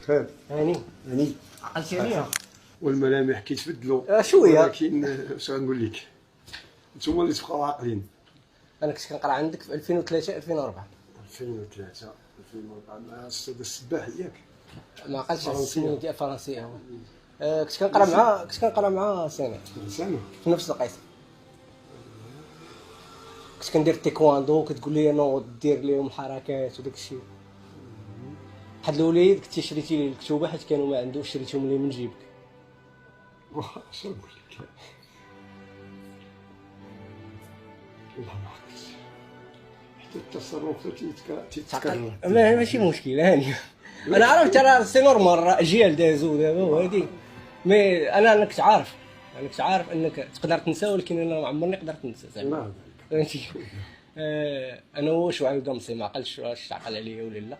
بخير. هاني هاني عقلتي عليا والملامح كيتبدلوا شويه. ولكن اش غنقول لك، نتوما اللي تبقاو عاقلين. انا كنت كنقرا عندك في 2003 2004 2003 2004 مع الاستاذ السباح ياك. ما عقلتش على فرنسية. السنين ديال الفرنسيه هو. كنت كنقرا مع سنه سنة في نفس القسم. كنت كندير تيكواندو، كتقول لي نوض دير لهم الحركات وداك الشيء. واحد الوليد كنتي شريتي ليه الكتوبه حيت كانوا ما عندوش، شريتهم ليه من جيبك. اش نقول لك، والله ما عقلتش حتى التصرفات تيتكرر. ماشي مشكل هاني. انا عرفت راه سي نورمال، راه اجيال دازو دابا وهادي. مي انا كنت عارف، انك تقدر تنسى، ولكن انا ما عمرني قدرت ننسى زعما. الله فهمتي. انا هو شويه قمصي، ما عقلتش واش تعقل عليا ولا لا.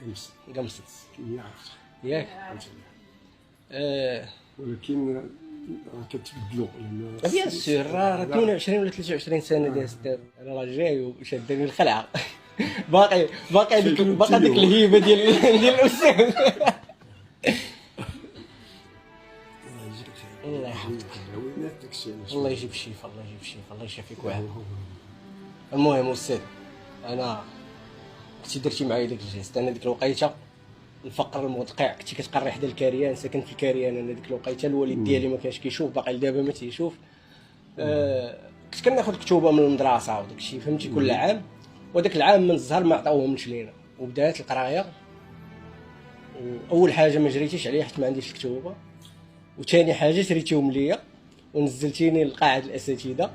يمس قمصت كي عرفت ياك. ولكن راه كتبدلوا لأن بيان سور، راه 22 ولا 23 سنه دازت دابا. انا راه جاي وشادني الخلعه. باقي ديك الهيبه ديال الاستاذ. الله يحفظك. وينات داكشي علاش الله يجيب الشفاء، الله يشافيك واحد. المهم استاذ، انا كنتي درتي معايا داك الجيست. انا ديك الوقيته الفقر المدقع، كنتي كتقري حدا الكريان، ساكن في الكريان. انا ديك الوقيته الوالد ديالي ما كانش كيشوف، باقي لدابا ما تيشوف. كنت كناخذ كتوبه من المدرسه وداك الشيء، فهمتي، كل عام. وداك العام من الزهر ما عطاوهمش لينا، وبدات القرايه. واول حاجه ما جريتيش عليا حيت ما عنديش الكتوبه، وثاني حاجه شريتيهم ليا ونزلتيني لقاعه الاساتذه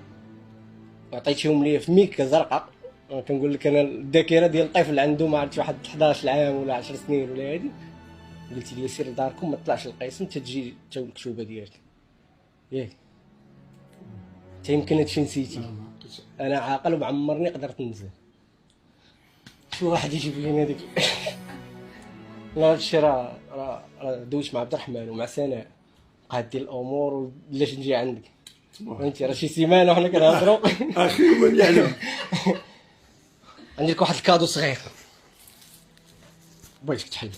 وعطيتيهم ليا في ميكه زرقاء. كنقول لك انا الذاكره ديال الطفل عنده ما عرفتش واحد 11 عام ولا 10 سنين ولا هادي. قلت لي سير لداركم، ما تطلعش للقسم تجي تا الكتوبه ديالك ياك. انت يمكن هادشي نسيتي. انا عاقل وما عمرني قدرت ننزل. شي واحد يجيب لينا ديك. لا هادشي راه دويت مع عبد الرحمن ومع سناء قاد الامور وبلاش نجي عندك. فهمتي، راه شي سيمانه وحنا كنهضروا. اخي من يعلم. عندي لك واحد الكادو صغير بغيتك تحل.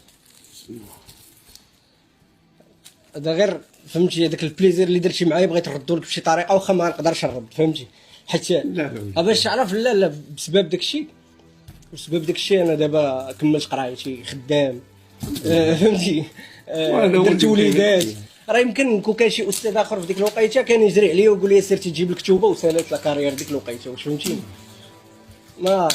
هذا غير فهمتي، هذاك البليزير اللي درتي معايا بغيت نردو لك بشي طريقه، واخا ما نقدرش نرد، فهمتي، حيت باش تعرف. لا بسبب داكشي، انا دابا كملت قرايتي، خدام. فهمتي. درت وليدات. راه يمكن نكون كان شي استاذ اخر في ديك الوقيته كان يجري عليا ويقول لي سير تجيب الكتوبه وسالات لا كارير ديك الوقيته، واش فهمتيني. ما